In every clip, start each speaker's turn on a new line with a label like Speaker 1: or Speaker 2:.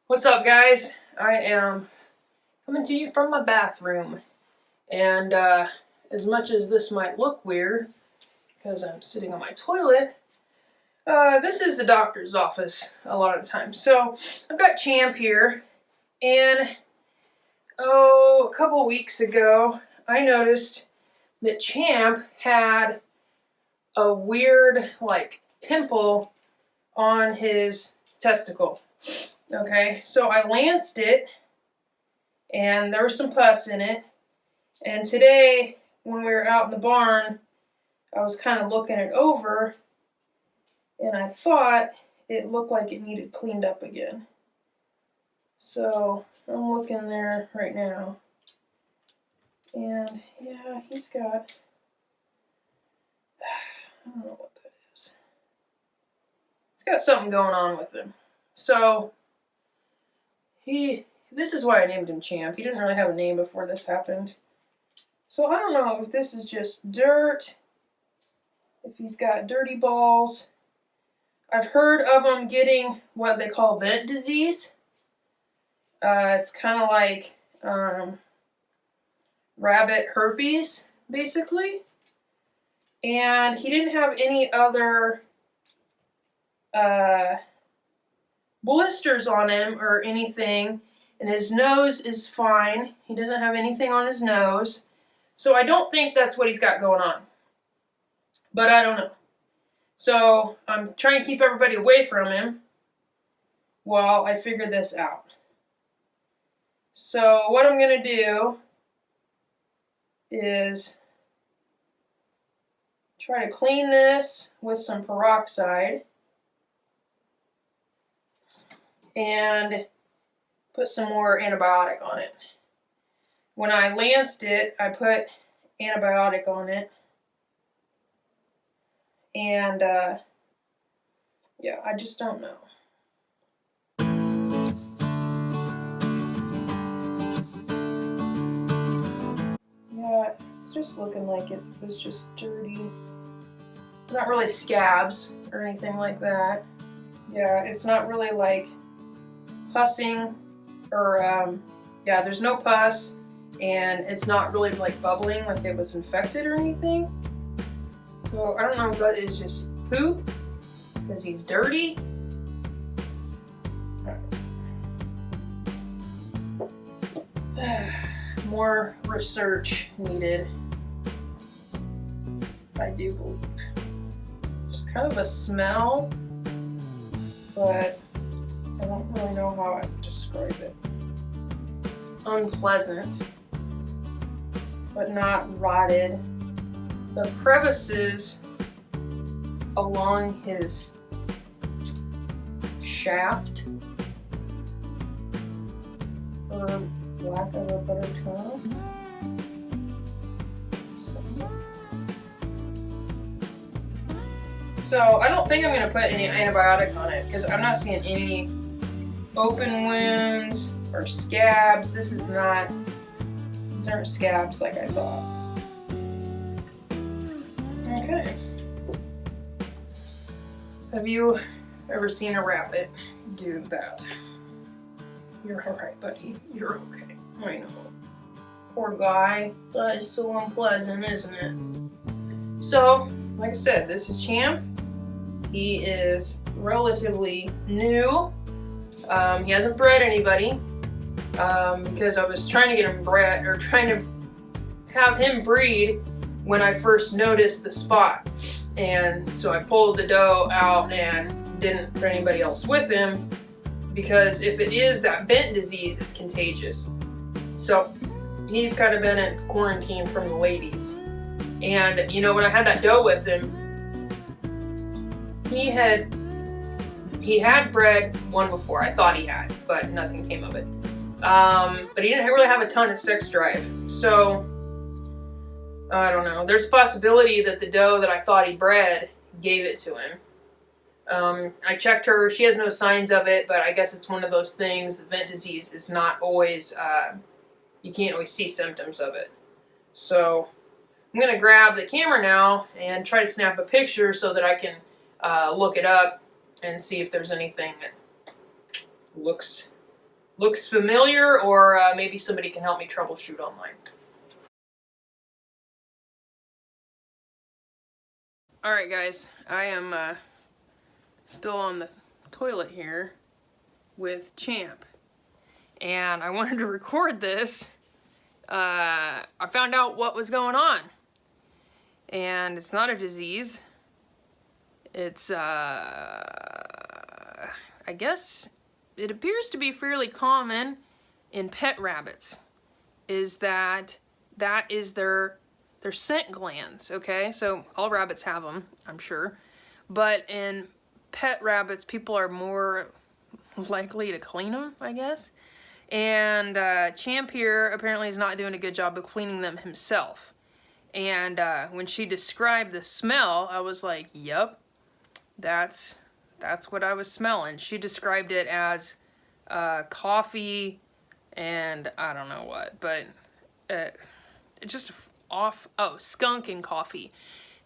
Speaker 1: What's up, guys? I am coming to you from my bathroom, and as much as this might look weird because I'm sitting on my toilet, this is the doctor's office a lot of the time. So I've got Champ here, and a couple weeks ago I noticed that Champ had a weird pimple on his testicle. Okay, so I lanced it, and there was some pus in it. And today, when we were out in the barn, I was kind of looking it over, and I thought it looked like it needed cleaned up again. So I'm looking there right now, and yeah, he's got, I don't know what that is. He's got something going on with him. So this is why I named him Champ. He didn't really have a name before this happened. So I don't know if this is just dirt, if he's got dirty balls. I've heard of him getting what they call vent disease. It's kind of like rabbit herpes, basically. And he didn't have any other blisters on him or anything, and his nose is fine. He doesn't have anything on his nose, so I don't think that's what he's got going on, but I don't know. So I'm trying to keep everybody away from him while I figure this out. So what I'm going to do is try to clean this with some peroxide and put some more antibiotic on it. When I lanced it, I put antibiotic on it. And yeah, I just don't know. Yeah, it's just looking like it was just dirty. Not really scabs or anything like that. Yeah, it's not really like pussing or yeah, there's no pus, and it's not really like bubbling like it was infected or anything. So I don't know if that is just poop because he's dirty. More research needed, I do believe. Just kind of a smell, but I don't really know how I would describe it. Unpleasant, but not rotted. The crevices along his shaft, for lack of a better term. So I don't think I'm going to put any antibiotic on it because I'm not seeing any open wounds or scabs. These aren't scabs like I thought. Okay. Have you ever seen a rabbit do that? You're alright, buddy. You're okay. I know. Poor guy. That is so unpleasant, isn't it? So, like I said, this is Champ. He is relatively new. He hasn't bred anybody because I was trying to get him bred, or trying to have him breed when I first noticed the spot. And so I pulled the doe out and didn't put anybody else with him, because if it is that vent disease, it's contagious. So he's kind of been in quarantine from the ladies. And you know, when I had that doe with him, he had bred one before. I thought he had, but nothing came of it. But he didn't really have a ton of sex drive. So I don't know. There's a possibility that the doe that I thought he bred gave it to him. I checked her. She has no signs of it, but I guess it's one of those things. The vent disease is not always, you can't always see symptoms of it. So I'm going to grab the camera now and try to snap a picture so that I can look it up and see if there's anything that looks looks familiar, or maybe somebody can help me troubleshoot online. Alright guys, I am still on the toilet here with Champ, and I wanted to record this. I found out what was going on, and it's not a disease. It's I guess it appears to be fairly common in pet rabbits, is that is their scent glands, okay? So all rabbits have them, I'm sure. But in pet rabbits, people are more likely to clean them, I guess. And Champ here apparently is not doing a good job of cleaning them himself. And when she described the smell, I was like, yep, that's what I was smelling. She described it as coffee and I don't know what, but just skunk and coffee.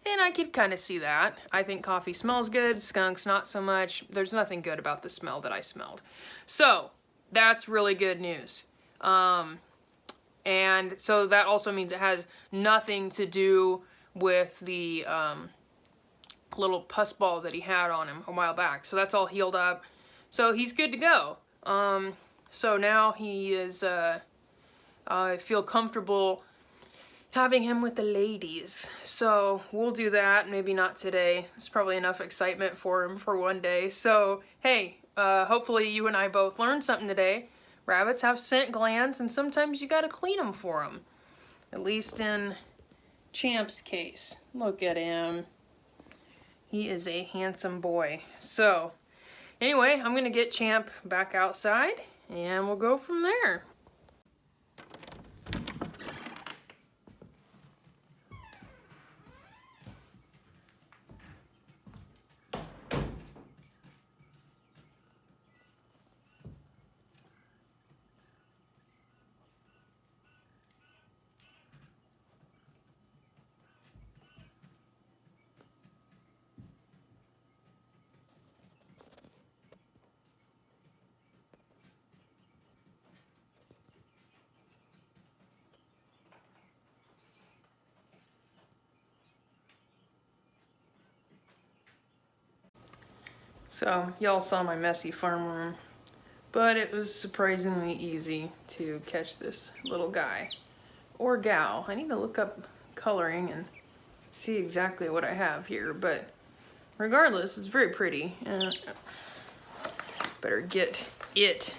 Speaker 1: And I could kind of see that. I think coffee smells good, skunks not so much. There's nothing good about the smell that I smelled. So that's really good news. And so that also means it has nothing to do with the little pus ball that he had on him a while back. So that's all healed up. So he's good to go. So now he is, I feel comfortable having him with the ladies. So we'll do that, maybe not today. It's probably enough excitement for him for one day. So, hey, hopefully you and I both learned something today. Rabbits have scent glands, and sometimes you gotta clean them for them. At least in Champ's case. Look at him. He is a handsome boy. So, anyway, I'm gonna get Champ back outside, and we'll go from there. So, y'all saw my messy farm room, but it was surprisingly easy to catch this little guy, or gal. I need to look up coloring and see exactly what I have here, but regardless, it's very pretty. Better get it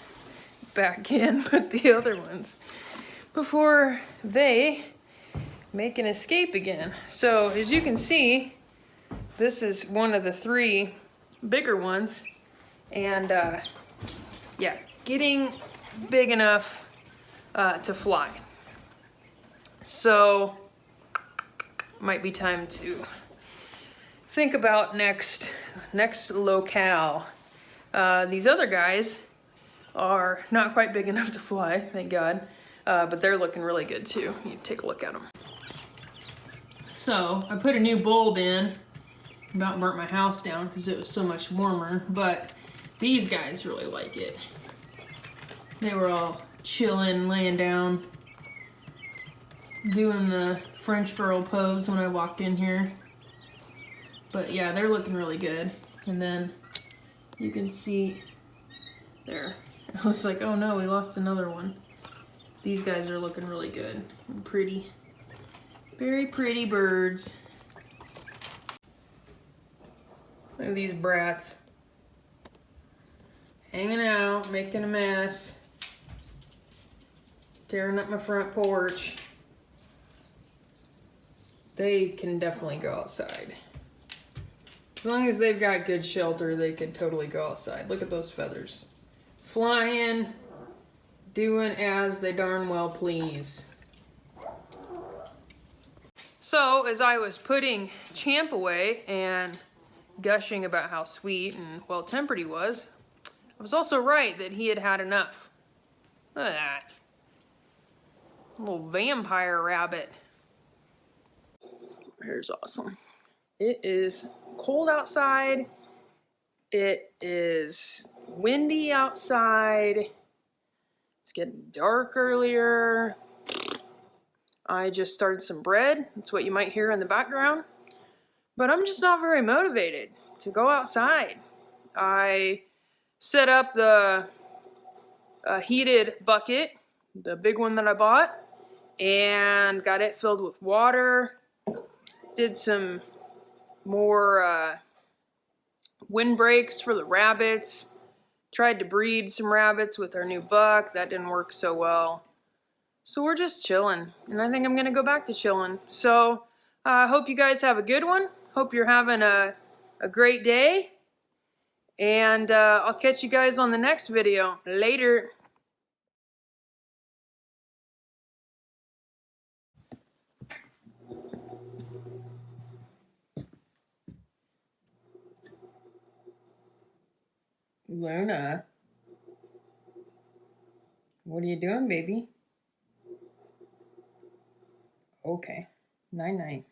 Speaker 1: back in with the other ones before they make an escape again. So, as you can see, this is one of the 3 bigger ones, and yeah, getting big enough to fly. So might be time to think about next locale. These other guys are not quite big enough to fly, thank God, but they're looking really good too. You take a look at them. So I put a new bulb in. About burnt my house down because it was so much warmer, but these guys really like it. They were all chilling, laying down, doing the French girl pose when I walked in here. But yeah, they're looking really good. And then you can see there. I was like, oh no, we lost another one. These guys are looking really good and pretty. Very pretty birds. Look at these brats. Hanging out, making a mess. Tearing up my front porch. They can definitely go outside. As long as they've got good shelter, they can totally go outside. Look at those feathers. Flying, doing as they darn well please. So, as I was putting Champ away and gushing about how sweet and well-tempered he was, I was also right that he had had enough. Look at that. Little vampire rabbit. Here's awesome. It is cold outside. It is windy outside. It's getting dark earlier. I just started some bread. That's what you might hear in the background. But I'm just not very motivated to go outside. I set up the heated bucket, the big one that I bought, and got it filled with water. Did some more windbreaks for the rabbits. Tried to breed some rabbits with our new buck. That didn't work so well. So we're just chilling, and I think I'm gonna go back to chilling. So I hope you guys have a good one. Hope you're having a great day, and I'll catch you guys on the next video. Later. Luna, what are you doing, baby? Okay, night-night.